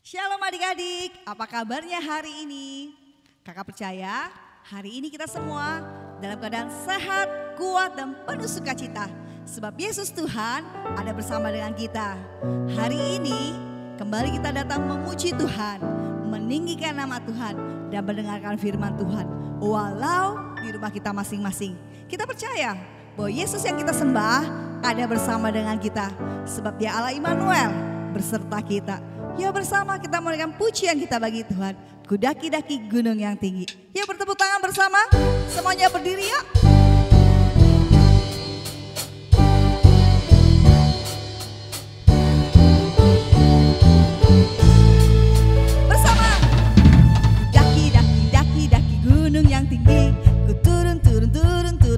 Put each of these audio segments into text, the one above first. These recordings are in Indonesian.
Shalom adik-adik, apa kabarnya hari ini? Kakak percaya hari ini kita semua dalam keadaan sehat, kuat dan penuh sukacita. Sebab Yesus Tuhan ada bersama dengan kita. Hari ini kembali kita datang memuji Tuhan, meninggikan nama Tuhan dan mendengarkan firman Tuhan. Walau di rumah kita masing-masing, kita percaya bahwa Yesus yang kita sembah ada bersama dengan kita. Sebab Dia Allah Immanuel berserta kita. Ya bersama kita menaikkan pujian kita bagi Tuhan. Ku daki-daki gunung yang tinggi. Yuk bertepuk tangan bersama. Semuanya berdiri yuk. Bersama. Daki-daki gunung yang tinggi. Ku turun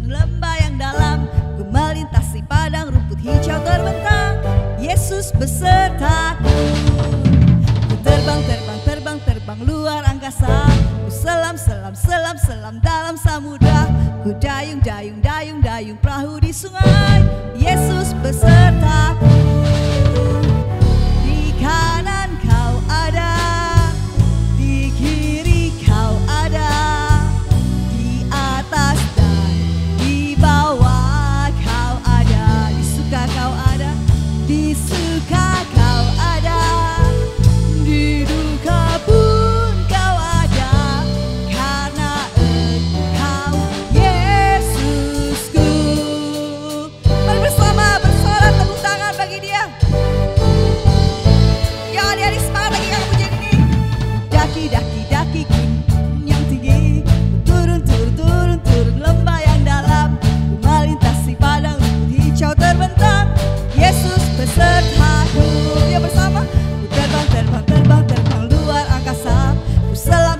lembah yang dalam. Ku melintasi padang rumput hijau terbentang. Yesus besertaku. Terbang luar angkasa. Ku selam dalam samudra. Ku dayung perahu di sungai. Yesus besertaku. Di kanan kau ada, di kiri kau ada, di atas dan di bawah kau ada. Di suka kau ada, di suka kau ada, di duka pun kau ada, karena Engkau Yesusku. Mari bersama bersorak tepuk tangan bagi Dia. Ya adik-adik semangat lagi kakak pujian ini. Daki gunung yang tinggi, turun lembah yang dalam, ku melintasi padang rumput hijau terbentang. Yesus besertaku. Ya bersama. Terbang luar angkasa. Ku selam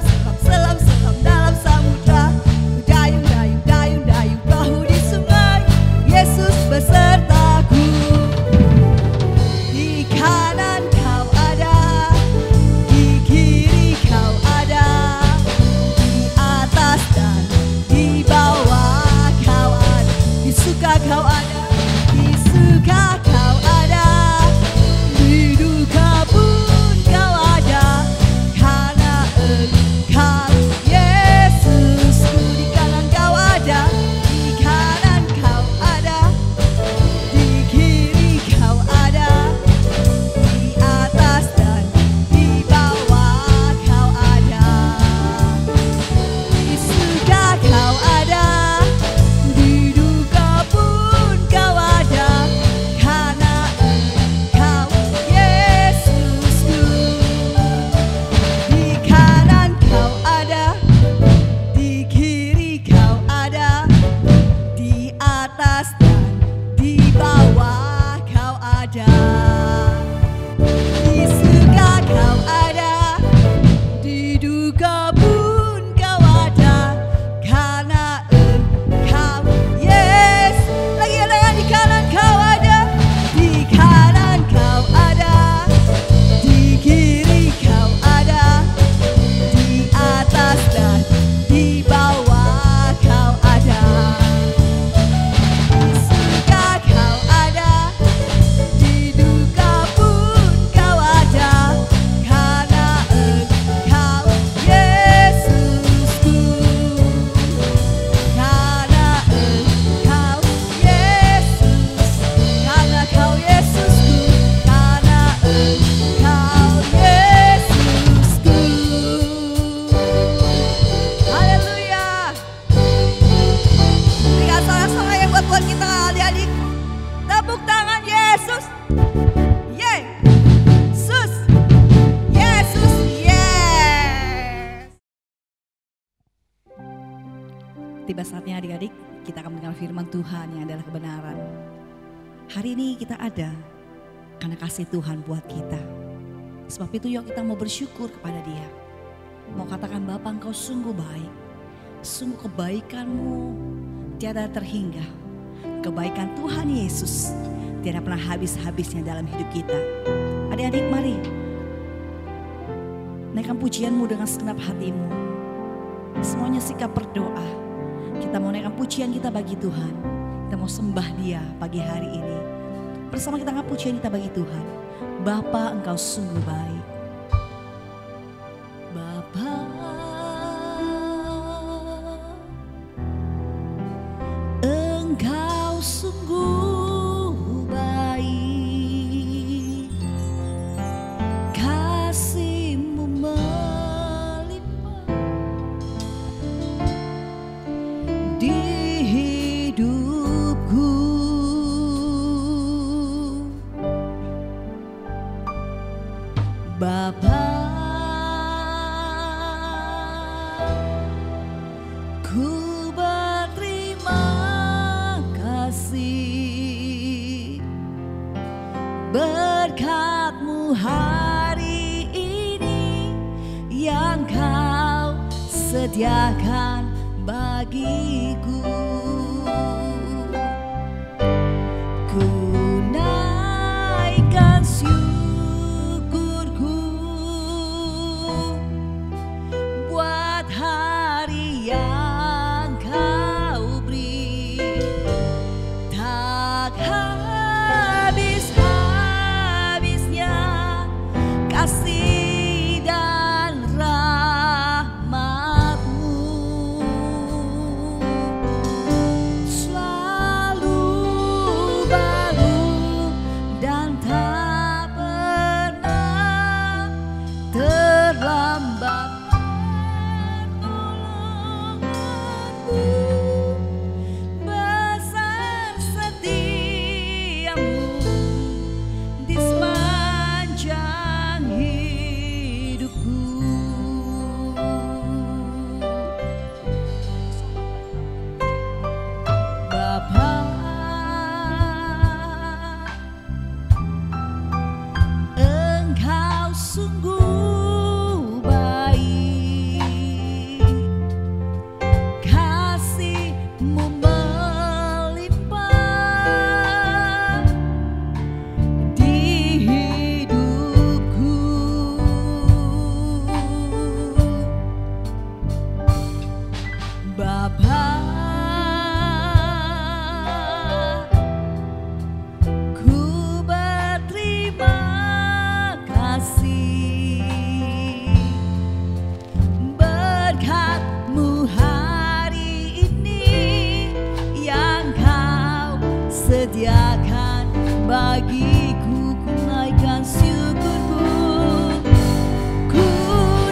dalam samudra. Ku dayung perahu di sungai. Yesus besertaku. Di kanan kau ada, di kiri kau ada, di atas dan di bawah kau ada. Di suka kau ada, di suka kau ada, di duka pun kau ada, karena Engkau Yesusku. Di kanan kau ada, di kanan kau ada, di kiri kau ada, di atas dan di bawah kau ada. Di suka kau ada, di duka pun kau ada, karena Engkau Yesusku. Di kanan kau ada, di kiri kau ada, di atas dan di bawah kau ada. Di suka kau ada, di duka pun kau ada, karena Engkau Yesus. Lagi ada yang di kanan kau ada, di kanan kau ada, di kiri kau ada, di atas dan di bawah kau ada. Di suka kau ada, di duka pun kau ada, karena Engkau Yesusku. Karena Engkau Yesus, karena Kau Yesusku, karena Engkau Yesusku. Haleluya. Berikan sorak-sorai yang buat kita adik-adik. Tepuk tangan Yesus. Yesus. Yesus. Yes. Tiba saatnya adik-adik kita akan mendengar firman Tuhan yang adalah kebenaran. Hari ini kita ada karena kasih Tuhan buat kita. Sebab itu yuk kita mau bersyukur kepada Dia. Mau katakan Bapa Engkau sungguh baik. Sungguh kebaikan-Mu tiada terhingga. Kebaikan Tuhan Yesus tiada pernah habis-habisnya dalam hidup kita. Adik-adik mari naikkan pujian-Mu dengan segenap hatimu. Semuanya sikap berdoa. Kita mau naikkan pujian kita bagi Tuhan. Kita mau sembah Dia pagi hari ini. Bersama kita angkat pujian kita bagi Tuhan. Bapa Engkau sungguh baik. yang Kau sediakan bagiku. Ku naikkan syukurku buat hari yang Kau beri. Tak habis-habisnya kasih dan rahmat-Mu, selalu baru dan tak pernah terlambat pertolongan-Mu. Besar setiamu di sepanjang hidupku. Bapa, Engkau sungguh baik, kasih-Mu melimpah di hidupku. Bapa, ku berterima kasih berkat-Mu hari ini yang Kau sediakan bagiku. Ku naikkan syukurku, ku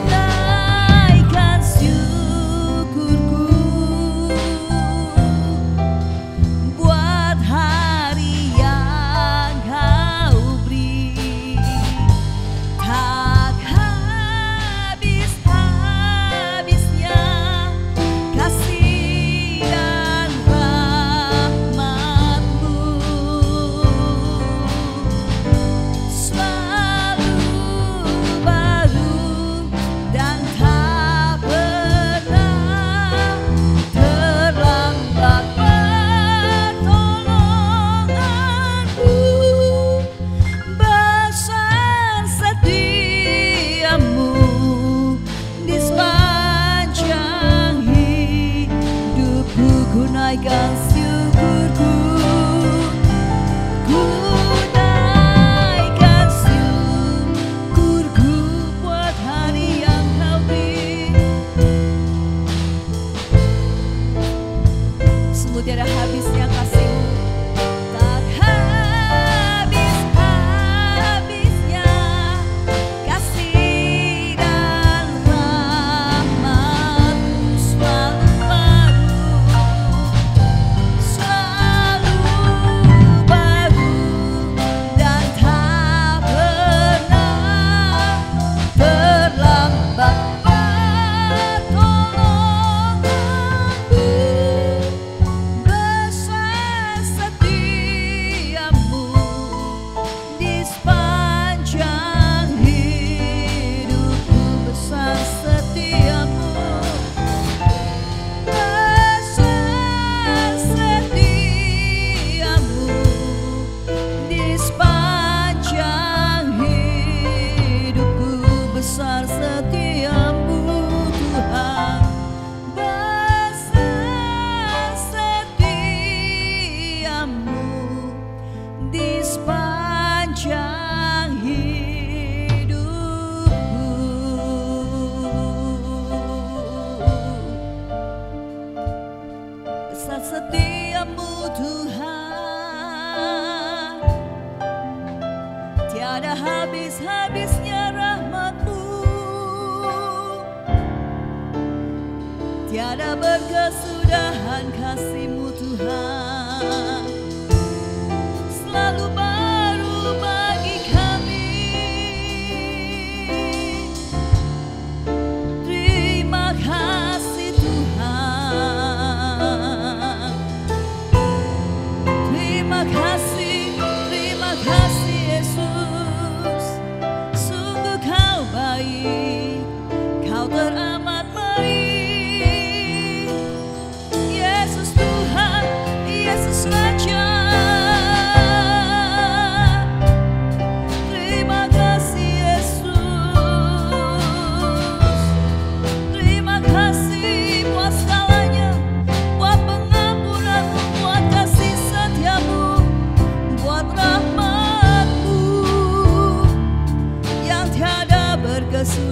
naikkan syukurku buat hari yang Kau beri. Tak habis-habisnya kasih dan rahmat-Mu, selalu baru dan tak pernah terlambat pertolongan-Mu. Besar setiamu di sepanjang hidupku. Ku naikkan syukurku, ku naikkan syukurku buat hari yang Kau beri. Sungguh tiada habisnya kasih-Mu, tak habis-habisnya kasih dan rahmat-Mu, selalu baru, selalu baru dan tak pernah terlambat pertolongan-Mu. Besar setiamu di sepanjang hidupku. Besar setiamu, besar setiamu di sepanjang hidupku. Besar setiamu Tuhan, besar setiamu di sepanjang hidupku. Besar setiamu Tuhan, tiada habis-habisnya rahmat-Mu, tiada berkesudahan kasih-Mu Tuhan, selalu baru bagi kami. Terima kasih Tuhan, terima kasih Yesus. Sungguh Kau baik, Kau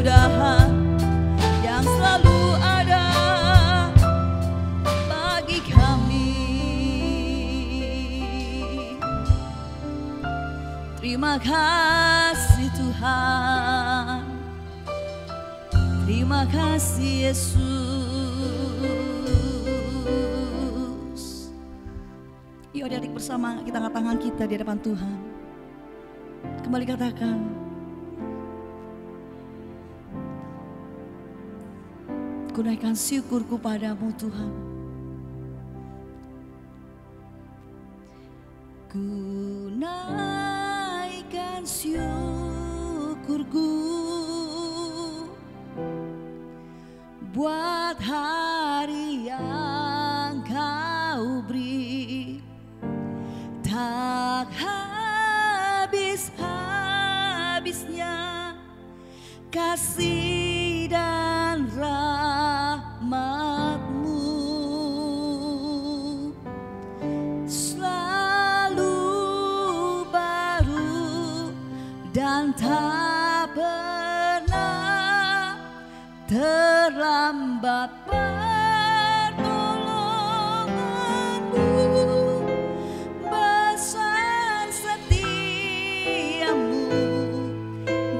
kemudahan yang selalu ada bagi kami. Terima kasih Tuhan, terima kasih Yesus. Yuk adik-adik bersama kita angkat tangan kita di hadapan Tuhan. Kembali katakan, ku naikkan syukurku padamu Tuhan. Ku naikkan syukurku buat hari yang kau beri, tak habis-habisnya kasih dan rahmat-Mu, selalu baru dan tak pernah terlambat pertolongan-Mu. Besar setiamu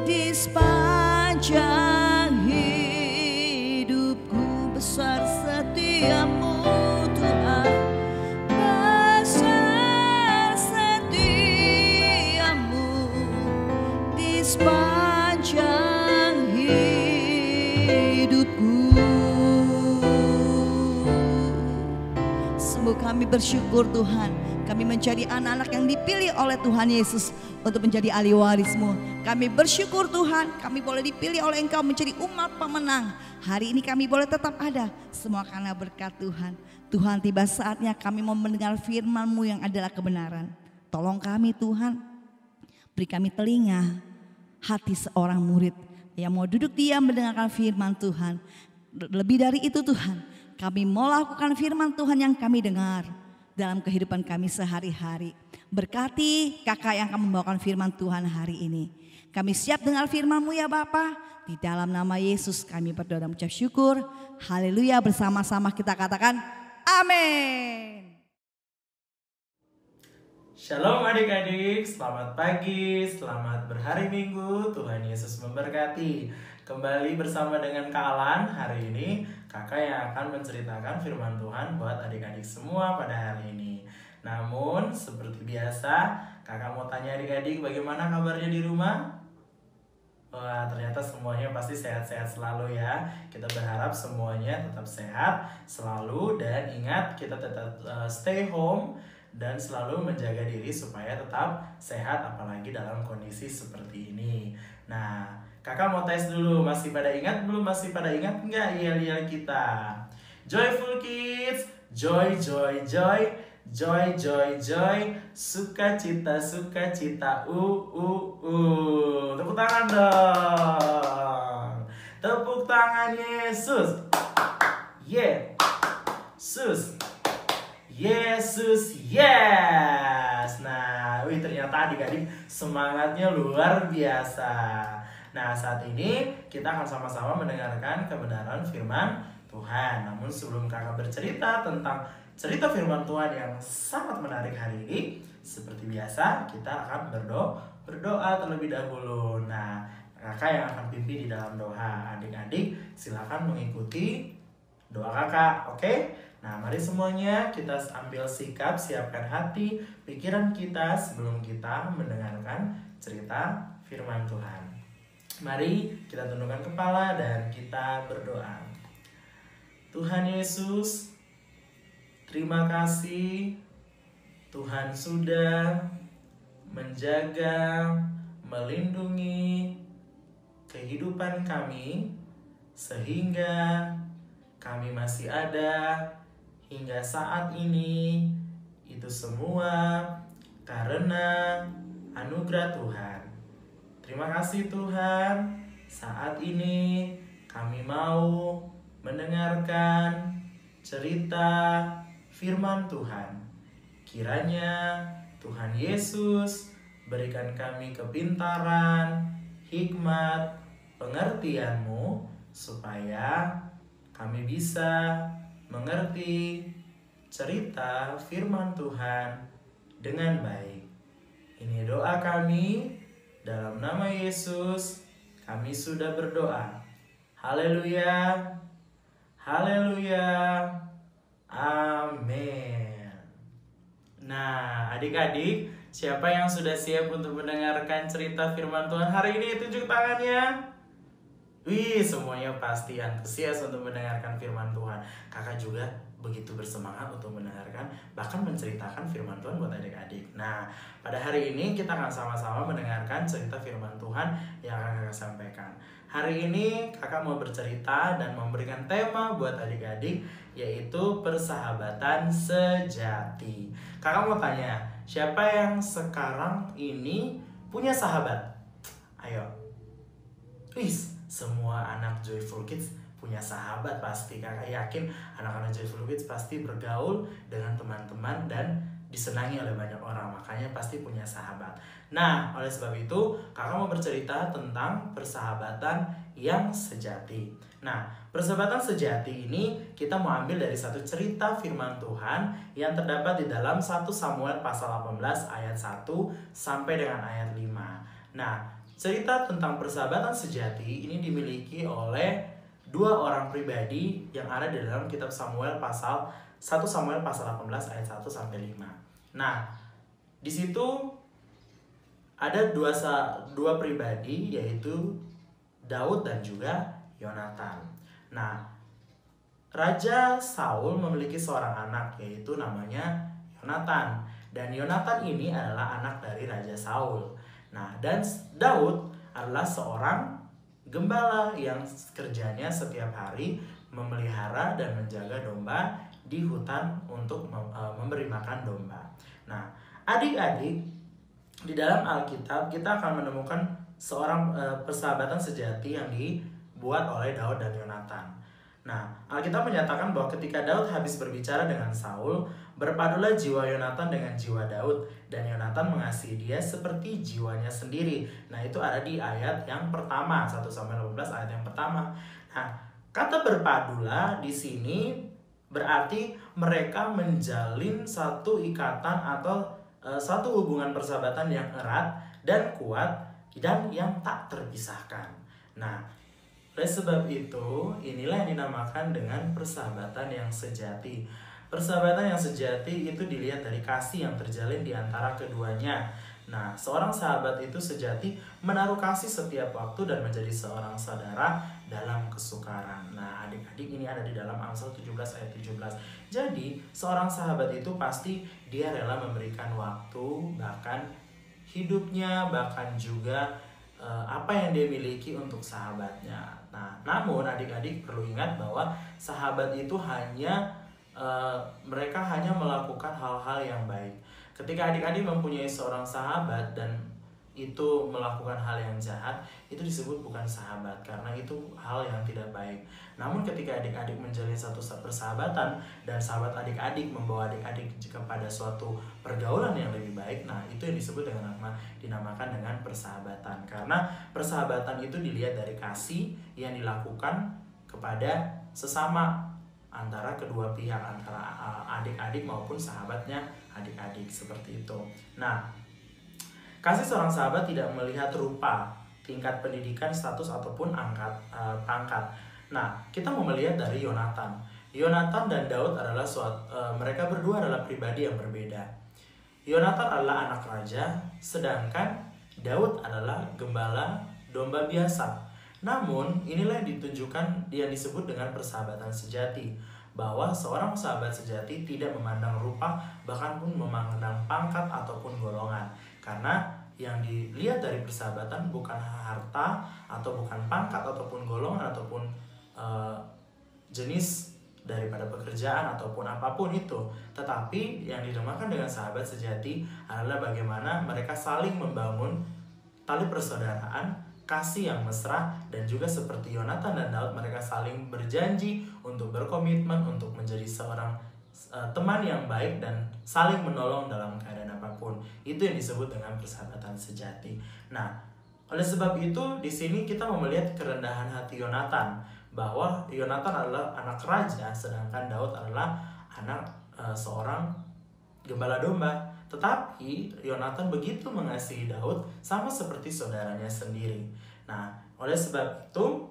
di sepanjang hidupku, besar setiamu Tuhan, besar setiamu di sepanjang hidupku. Sungguh kami bersyukur Tuhan, kami menjadi anak-anak yang dipilih oleh Tuhan Yesus untuk menjadi ahli waris-Mu. Kami bersyukur Tuhan, kami boleh dipilih oleh Engkau menjadi umat pemenang. Hari ini kami boleh tetap ada, semua karena berkat Tuhan. Tuhan, tiba saatnya kami mau mendengar firman-Mu yang adalah kebenaran. Tolong kami Tuhan, beri kami telinga, hati seorang murid yang mau duduk diam mendengarkan firman Tuhan. Lebih dari itu Tuhan, kami mau lakukan firman Tuhan yang kami dengar dalam kehidupan kami sehari-hari. Berkati kakak yang akan membawakan firman Tuhan hari ini. Kami siap dengar firman-Mu ya Bapa. Di dalam nama Yesus kami berdoa dan mengucap syukur. Haleluya, bersama-sama kita katakan amin. Shalom adik-adik, selamat pagi, selamat berhari Minggu, Tuhan Yesus memberkati. Kembali bersama dengan Kak Alan, hari ini kakak yang akan menceritakan firman Tuhan buat adik-adik semua pada hari ini. Namun seperti biasa, kakak mau tanya adik-adik bagaimana kabarnya di rumah? Wah, ternyata semuanya pasti sehat-sehat selalu ya. Kita berharap semuanya tetap sehat selalu, dan ingat kita tetap stay home dan selalu menjaga diri supaya tetap sehat apalagi dalam kondisi seperti ini. Nah, kakak mau tes dulu, masih pada ingat belum? Masih pada ingat nggak yel-yel kita? Joyful kids, joy, joy, joy, joy, joy, joy, sukacita, sukacita, tepuk tangan dong. Tepuk tangan Yesus. Yesus. Yesus, yes. Nah, ternyata adik-adik semangatnya luar biasa. Nah, saat ini kita akan sama-sama mendengarkan kebenaran firman Tuhan. Namun sebelum kakak bercerita tentang cerita firman Tuhan yang sangat menarik hari ini, seperti biasa kita akan berdoa terlebih dahulu. Nah, kakak yang akan pimpin di dalam doa. Adik-adik silakan mengikuti doa kakak, oke? Nah, mari semuanya kita ambil sikap, siapkan hati, pikiran kita sebelum kita mendengarkan cerita firman Tuhan. Mari kita tundukkan kepala dan kita berdoa. Tuhan Yesus, terima kasih Tuhan sudah menjaga, melindungi kehidupan kami sehingga kami masih ada hingga saat ini. Itu semua karena anugerah Tuhan. Terima kasih Tuhan, saat ini kami mau mendengarkan cerita firman Tuhan. Kiranya Tuhan Yesus berikan kami kepintaran, hikmat, pengertianmu supaya kami bisa mengerti cerita firman Tuhan dengan baik. Ini doa kami, dalam nama Yesus kami sudah berdoa. Haleluya, haleluya, amin. Nah, adik-adik, siapa yang sudah siap untuk mendengarkan cerita firman Tuhan hari ini? Tunjuk tangannya. Wih, semuanya pasti antusias untuk mendengarkan firman Tuhan. Kakak juga begitu bersemangat untuk mendengarkan, bahkan menceritakan firman Tuhan buat adik-adik. Nah, pada hari ini kita akan sama-sama mendengarkan cerita firman Tuhan yang akan kakak sampaikan. Hari ini kakak mau bercerita dan memberikan tema buat adik-adik, yaitu persahabatan sejati. Kakak mau tanya, siapa yang sekarang ini punya sahabat? Ayo. Wis, semua anak Joyful Kids punya sahabat pasti. Kakak yakin anak-anak Joyful Kids pasti bergaul dengan teman-teman dan disenangi oleh banyak orang, makanya pasti punya sahabat. Nah, oleh sebab itu kakak mau bercerita tentang persahabatan yang sejati. Nah, persahabatan sejati ini kita mau ambil dari satu cerita firman Tuhan yang terdapat di dalam 1 Samuel pasal 18 ayat 1 sampai dengan ayat 5. Nah, cerita tentang persahabatan sejati ini dimiliki oleh dua orang pribadi yang ada di dalam kitab Samuel 1 Samuel pasal 18 ayat 1 sampai 5. Nah, di situ ada dua pribadi, yaitu Daud dan juga Yonatan. Nah, Raja Saul memiliki seorang anak, yaitu namanya Yonatan. Dan Yonatan ini adalah anak dari Raja Saul. Nah, dan Daud adalah seorang gembala yang kerjanya setiap hari memelihara dan menjaga domba di hutan untuk memberi makan domba. Nah, adik-adik, di dalam Alkitab kita akan menemukan seorang persahabatan sejati yang dibuat oleh Daud dan Yonatan. Nah, Alkitab menyatakan bahwa ketika Daud habis berbicara dengan Saul, berpadulah jiwa Yonatan dengan jiwa Daud, dan Yonatan mengasihi dia seperti jiwanya sendiri. Nah, itu ada di ayat yang pertama, 1 Samuel 18 ayat yang pertama. Nah, kata berpadulah di sini berarti mereka menjalin satu ikatan atau satu hubungan persahabatan yang erat dan kuat dan yang tak terpisahkan. Nah, oleh sebab itu, inilah yang dinamakan dengan persahabatan yang sejati. Persahabatan yang sejati itu dilihat dari kasih yang terjalin di antara keduanya. Nah, seorang sahabat itu sejati menaruh kasih setiap waktu dan menjadi seorang saudara dalam kesukaran. Nah, adik-adik, ini ada di dalam Amsal 17 ayat 17. Jadi, seorang sahabat itu pasti dia rela memberikan waktu, bahkan hidupnya, bahkan juga apa yang dia miliki untuk sahabatnya. Nah, namun adik-adik perlu ingat bahwa sahabat itu mereka hanya melakukan hal-hal yang baik. Ketika adik-adik mempunyai seorang sahabat dan itu melakukan hal yang jahat, itu disebut bukan sahabat, karena itu hal yang tidak baik. Namun ketika adik-adik menjalin satu persahabatan dan sahabat adik-adik membawa adik-adik kepada suatu pergaulan yang lebih baik, nah itu yang disebut dengan dinamakan dengan persahabatan. Karena persahabatan itu dilihat dari kasih yang dilakukan kepada sesama antara kedua pihak, antara adik-adik maupun sahabatnya adik-adik, seperti itu. Nah, kasih seorang sahabat tidak melihat rupa, tingkat pendidikan, status ataupun pangkat. Nah, kita mau melihat dari Yonatan. Yonatan dan Daud adalah mereka berdua adalah pribadi yang berbeda. Yonatan adalah anak raja, sedangkan Daud adalah gembala domba biasa. Namun, inilah yang disebut dengan persahabatan sejati, bahwa seorang sahabat sejati tidak memandang rupa, bahkan pun memandang pangkat ataupun golongan. Karena yang dilihat dari persahabatan bukan harta, atau bukan pangkat, ataupun golongan, ataupun jenis daripada pekerjaan, ataupun apapun itu. Tetapi yang dinamakan dengan sahabat sejati adalah bagaimana mereka saling membangun tali persaudaraan, kasih yang mesra, dan juga seperti Yonatan dan Daud, mereka saling berjanji untuk berkomitmen untuk menjadi seorang teman yang baik dan saling menolong dalam keadaan apapun. Itu yang disebut dengan persahabatan sejati. Nah, Oleh sebab itu, di sini kita melihat kerendahan hati Yonatan, bahwa Yonatan adalah anak raja, sedangkan Daud adalah anak seorang gembala domba. Tetapi Yonatan begitu mengasihi Daud sama seperti saudaranya sendiri. Nah, oleh sebab itu,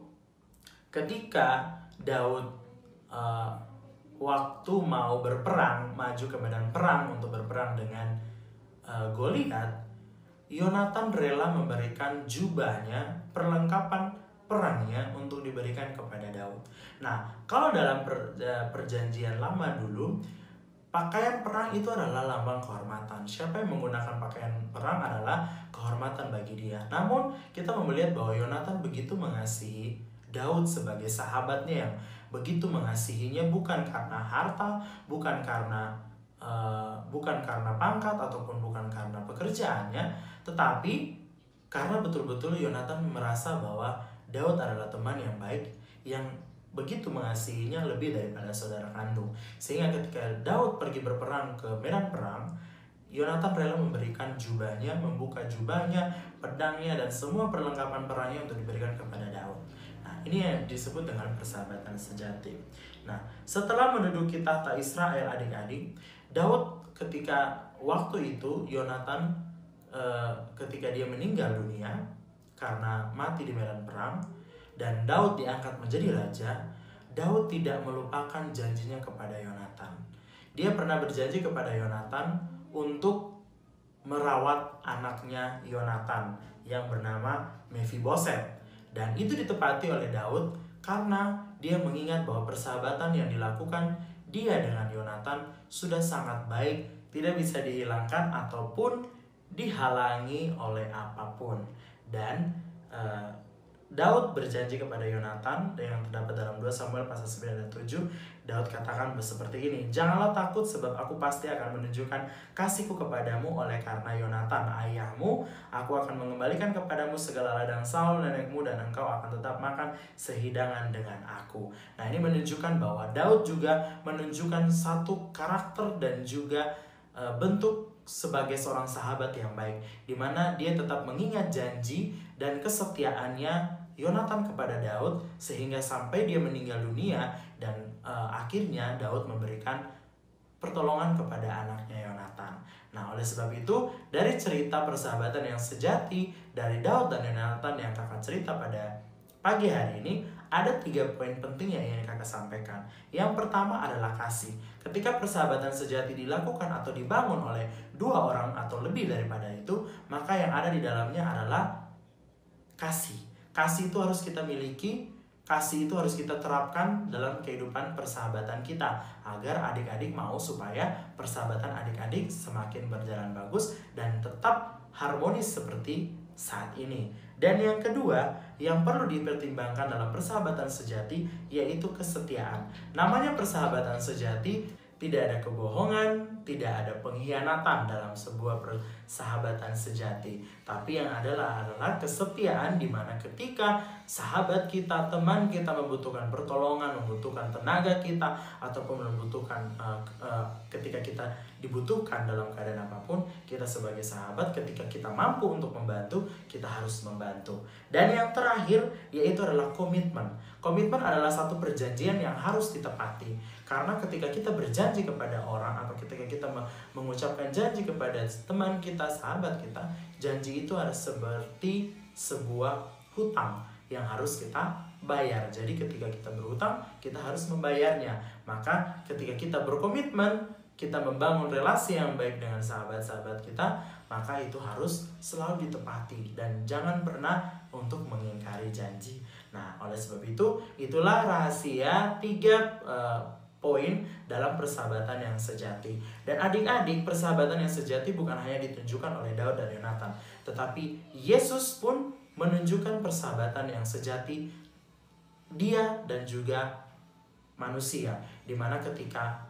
ketika Daud waktu mau berperang, maju ke medan perang untuk berperang dengan Goliat, Yonatan rela memberikan jubahnya, perlengkapan perangnya untuk diberikan kepada Daud. Nah, kalau dalam perjanjian lama dulu, pakaian perang itu adalah lambang kehormatan. Siapa yang menggunakan pakaian perang adalah kehormatan bagi dia. Namun, kita melihat bahwa Yonatan begitu mengasihi Daud sebagai sahabatnya, yang begitu mengasihinya bukan karena harta, bukan karena pangkat, ataupun bukan karena pekerjaannya, tetapi karena betul-betul Yonatan merasa bahwa Daud adalah teman yang baik, yang begitu mengasihinya lebih daripada saudara kandung. Sehingga ketika Daud pergi berperang ke medan perang, Yonatan rela memberikan jubahnya, membuka jubahnya, pedangnya, dan semua perlengkapan perangnya untuk diberikan kepada Daud. Nah, ini yang disebut dengan persahabatan sejati. Nah, setelah menduduki tahta Israel, adik-adik, Daud ketika waktu itu Yonatan ketika dia meninggal dunia karena mati di medan perang, dan Daud diangkat menjadi raja, Daud tidak melupakan janjinya kepada Yonatan. Dia pernah berjanji kepada Yonatan untuk merawat anaknya Yonatan yang bernama Mephiboset. Dan itu ditepati oleh Daud karena dia mengingat bahwa persahabatan yang dilakukan dia dengan Yonatan sudah sangat baik, tidak bisa dihilangkan ataupun dihalangi oleh apapun. Dan Daud berjanji kepada Yonatan yang terdapat dalam 2 Samuel pasal 9 dan 7. Daud katakan seperti ini, "Janganlah takut, sebab aku pasti akan menunjukkan kasihku kepadamu oleh karena Yonatan ayahmu. Aku akan mengembalikan kepadamu segala ladang Saul nenekmu, dan engkau akan tetap makan sehidangan dengan aku." Nah, ini menunjukkan bahwa Daud juga menunjukkan satu karakter dan juga bentuk sebagai seorang sahabat yang baik, di mana dia tetap mengingat janji dan kesetiaannya Yonatan kepada Daud, sehingga sampai dia meninggal dunia, dan akhirnya Daud memberikan pertolongan kepada anaknya Yonatan. Nah, oleh sebab itu, dari cerita persahabatan yang sejati dari Daud dan Yonatan yang kakak cerita pada pagi hari ini, ada 3 poin penting yang ingin kakak sampaikan. Yang pertama adalah kasih. Ketika persahabatan sejati dilakukan atau dibangun oleh 2 orang atau lebih daripada itu, maka yang ada di dalamnya adalah kasih. Kasih itu harus kita miliki, kasih itu harus kita terapkan dalam kehidupan persahabatan kita, agar adik-adik mau supaya persahabatan adik-adik semakin berjalan bagus dan tetap harmonis seperti saat ini. Dan yang kedua, yang perlu dipertimbangkan dalam persahabatan sejati, yaitu kesetiaan. Namanya persahabatan sejati, tidak ada kebohongan, tidak ada pengkhianatan dalam sebuah persahabatan sejati. Tapi yang adalah kesetiaan, di mana ketika sahabat kita, teman kita membutuhkan pertolongan, membutuhkan tenaga kita, ataupun membutuhkan ketika kita dibutuhkan dalam keadaan apapun, kita sebagai sahabat ketika kita mampu untuk membantu, kita harus membantu. Dan yang terakhir yaitu adalah komitmen. Komitmen adalah satu perjanjian yang harus ditepati. Karena ketika kita berjanji kepada orang, atau ketika kita mengucapkan janji kepada teman kita, sahabat kita, janji itu harus seperti sebuah hutang yang harus kita bayar. Jadi ketika kita berhutang, kita harus membayarnya. Maka ketika kita berkomitmen, kita membangun relasi yang baik dengan sahabat-sahabat kita, maka itu harus selalu ditepati dan jangan pernah untuk mengingkari janji. Nah, oleh sebab itu, itulah rahasia 3 poin dalam persahabatan yang sejati. Dan adik-adik, persahabatan yang sejati bukan hanya ditunjukkan oleh Daud dan Yonatan, tetapi Yesus pun menunjukkan persahabatan yang sejati, dia dan juga manusia, dimana ketika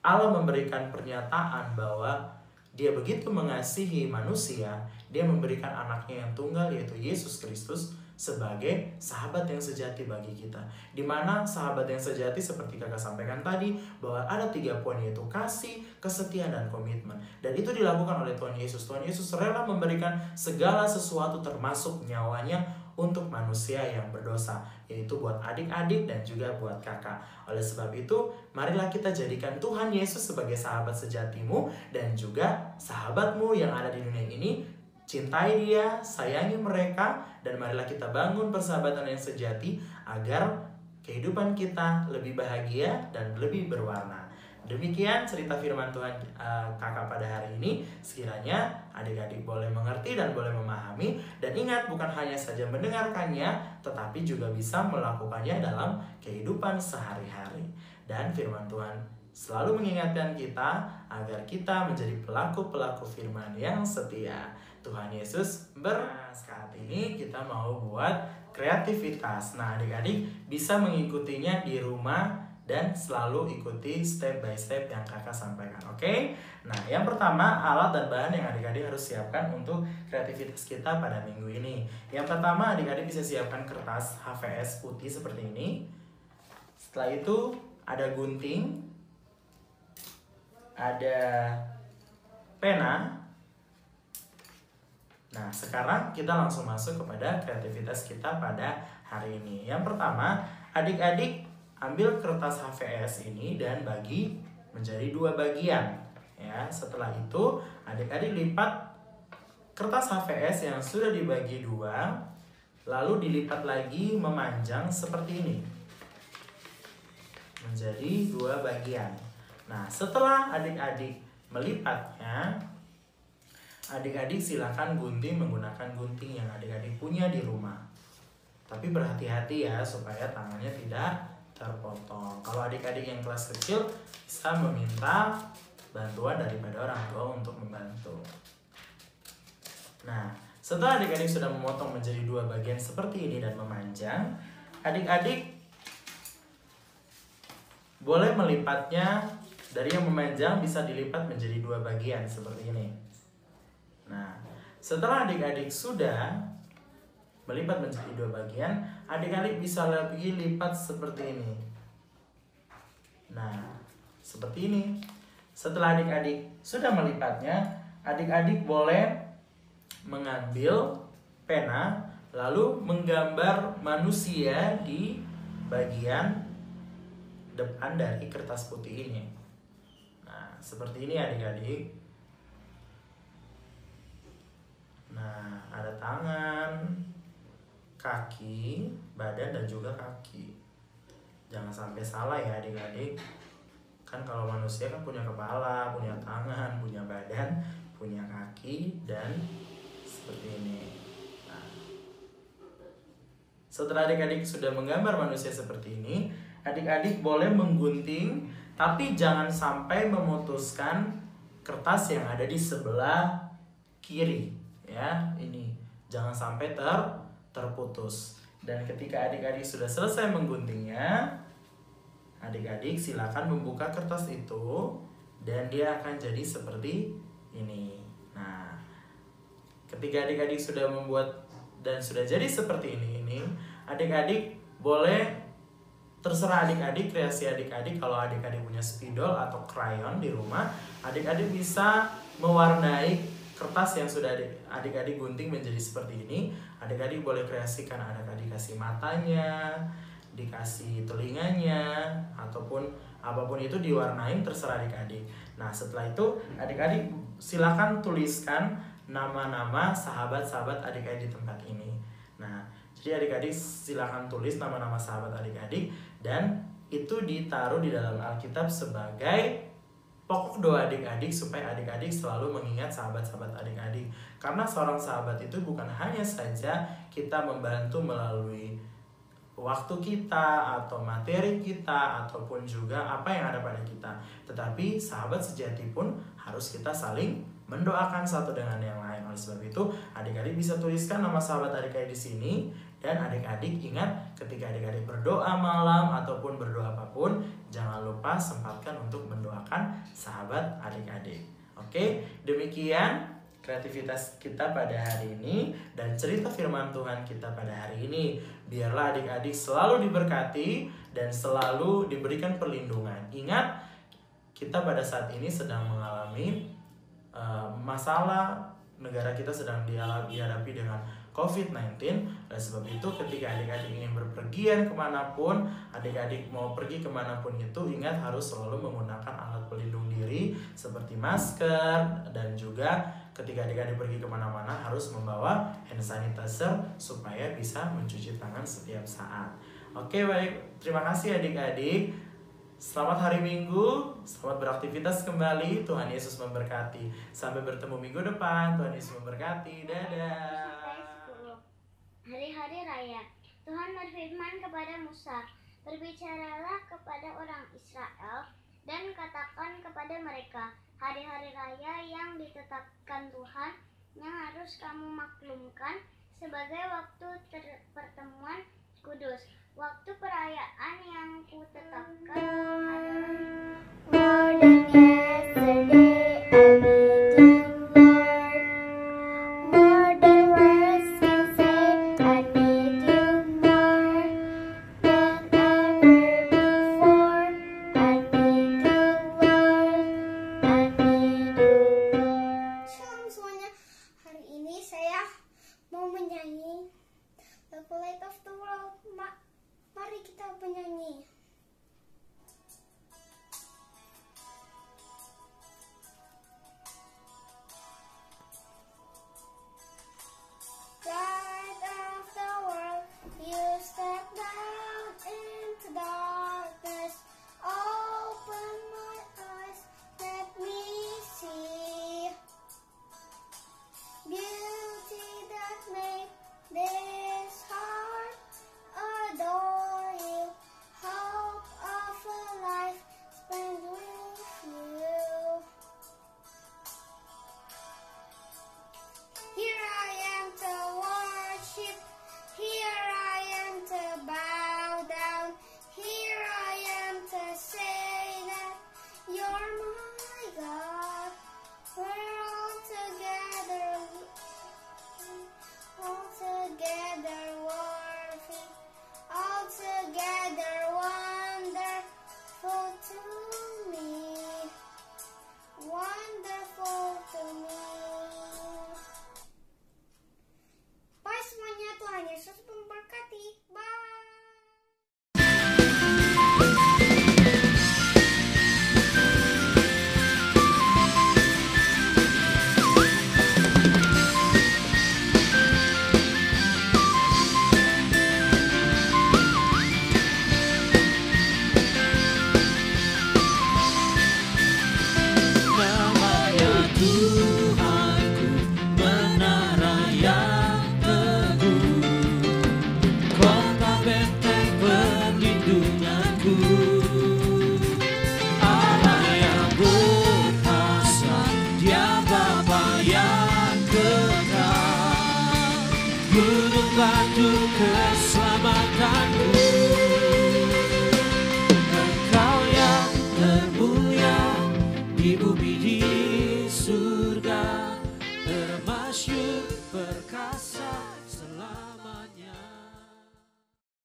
Allah memberikan pernyataan bahwa dia begitu mengasihi manusia, dia memberikan anaknya yang tunggal, yaitu Yesus Kristus, sebagai sahabat yang sejati bagi kita. Dimana sahabat yang sejati seperti kakak sampaikan tadi, bahwa ada 3 poin, yaitu kasih, kesetiaan, dan komitmen. Dan itu dilakukan oleh Tuhan Yesus. Tuhan Yesus rela memberikan segala sesuatu termasuk nyawanya untuk manusia yang berdosa, yaitu buat adik-adik dan juga buat kakak. Oleh sebab itu, marilah kita jadikan Tuhan Yesus sebagai sahabat sejatimu dan juga sahabatmu yang ada di dunia ini. Cintai dia, sayangi mereka, dan marilah kita bangun persahabatan yang sejati agar kehidupan kita lebih bahagia dan lebih berwarna. Demikian cerita firman Tuhan kakak pada hari ini. Sekiranya adik-adik boleh mengerti dan boleh memahami. Dan ingat, bukan hanya saja mendengarkannya, tetapi juga bisa melakukannya dalam kehidupan sehari-hari. Dan firman Tuhan selalu mengingatkan kita agar kita menjadi pelaku-pelaku firman yang setia. Tuhan Yesus saat ini kita mau buat kreativitas. Nah, adik-adik bisa mengikutinya di rumah dan selalu ikuti step by step yang kakak sampaikan, oke? Nah, yang pertama, alat dan bahan yang adik-adik harus siapkan untuk kreativitas kita pada minggu ini. Yang pertama, adik-adik bisa siapkan kertas HVS putih seperti ini. Setelah itu ada gunting, ada pena. Nah, sekarang kita langsung masuk kepada kreativitas kita pada hari ini. Yang pertama, adik-adik ambil kertas HVS ini dan bagi menjadi 2 bagian. Ya, setelah itu adik-adik lipat kertas HVS yang sudah dibagi 2, lalu dilipat lagi memanjang seperti ini. Menjadi 2 bagian. Nah, setelah adik-adik melipatnya, adik-adik silakan gunting menggunakan gunting yang adik-adik punya di rumah. Tapi berhati-hati ya, supaya tangannya tidak terpotong. Kalau adik-adik yang kelas kecil bisa meminta bantuan daripada orang tua untuk membantu. Nah, setelah adik-adik sudah memotong menjadi 2 bagian seperti ini dan memanjang, adik-adik boleh melipatnya. Dari yang memanjang bisa dilipat menjadi 2 bagian seperti ini. Nah, setelah adik-adik sudah melipat menjadi 2 bagian, adik-adik bisa lagi lipat seperti ini. Nah, seperti ini. Setelah adik-adik sudah melipatnya, adik-adik boleh mengambil pena lalu menggambar manusia di bagian depan dari kertas putih ini. Nah, seperti ini adik-adik. Nah, ada tangan, kaki, badan, dan juga kaki. Jangan sampai salah ya adik-adik. Kan kalau manusia kan punya kepala, punya tangan, punya badan, punya kaki, dan seperti ini. Nah, setelah adik-adik sudah menggambar manusia seperti ini, adik-adik boleh menggunting, tapi jangan sampai memutuskan kertas yang ada di sebelah kiri. Ya, ini jangan sampai terputus. Dan ketika adik-adik sudah selesai mengguntingnya, adik-adik silakan membuka kertas itu dan dia akan jadi seperti ini. Nah, ketika adik-adik sudah membuat dan sudah jadi seperti ini, adik-adik boleh, terserah adik-adik, kreasi adik-adik. Kalau adik-adik punya spidol atau krayon di rumah, adik-adik bisa mewarnai kertas yang sudah adik-adik gunting menjadi seperti ini. Adik-adik boleh kreasikan, adik-adik kasih matanya, dikasih telinganya, ataupun apapun itu diwarnain, terserah adik-adik. Nah, setelah itu adik-adik silakan tuliskan nama-nama sahabat-sahabat adik-adik di tempat ini. Nah, jadi adik-adik silakan tulis nama-nama sahabat adik-adik dan itu ditaruh di dalam Alkitab sebagai pokok doa adik-adik supaya adik-adik selalu mengingat sahabat-sahabat adik-adik. Karena seorang sahabat itu bukan hanya saja kita membantu melalui waktu kita atau materi kita ataupun juga apa yang ada pada kita, tetapi sahabat sejati pun harus kita saling mendoakan satu dengan yang lain. Oleh sebab itu, adik-adik bisa tuliskan nama sahabat adik-adik di sini. Dan adik-adik ingat, ketika adik-adik berdoa malam ataupun berdoa apapun, jangan lupa sempatkan untuk mendoakan sahabat adik-adik. Oke, demikian kreativitas kita pada hari ini dan cerita firman Tuhan kita pada hari ini. Biarlah adik-adik selalu diberkati dan selalu diberikan perlindungan. Ingat, kita pada saat ini sedang mengalami masalah, negara kita sedang dihadapi dengan COVID-19. Dan sebab itu ketika adik-adik ingin berpergian kemanapun, adik-adik mau pergi kemanapun itu, ingat harus selalu menggunakan alat pelindung diri seperti masker. Dan juga ketika adik-adik pergi kemana-mana harus membawa hand sanitizer supaya bisa mencuci tangan setiap saat. Oke, baik, terima kasih adik-adik. Selamat hari Minggu, selamat beraktivitas kembali. Tuhan Yesus memberkati. Sampai bertemu minggu depan. Tuhan Yesus memberkati. Dadah. Hari-hari raya. Tuhan berfirman kepada Musa, "Berbicaralah kepada orang Israel dan katakan kepada mereka, hari-hari raya yang ditetapkan Tuhan yang harus kamu maklumkan sebagai waktu pertemuan kudus. Waktu perayaan yang kutetapkan adalah more than yesterday, I need you more. More than words can say, I need you more than ever before. I need you, Lord. I need you, Lord." Shalom semuanya. Hari ini saya mau menyanyi lagu Light of the World. Mari kita menyanyi.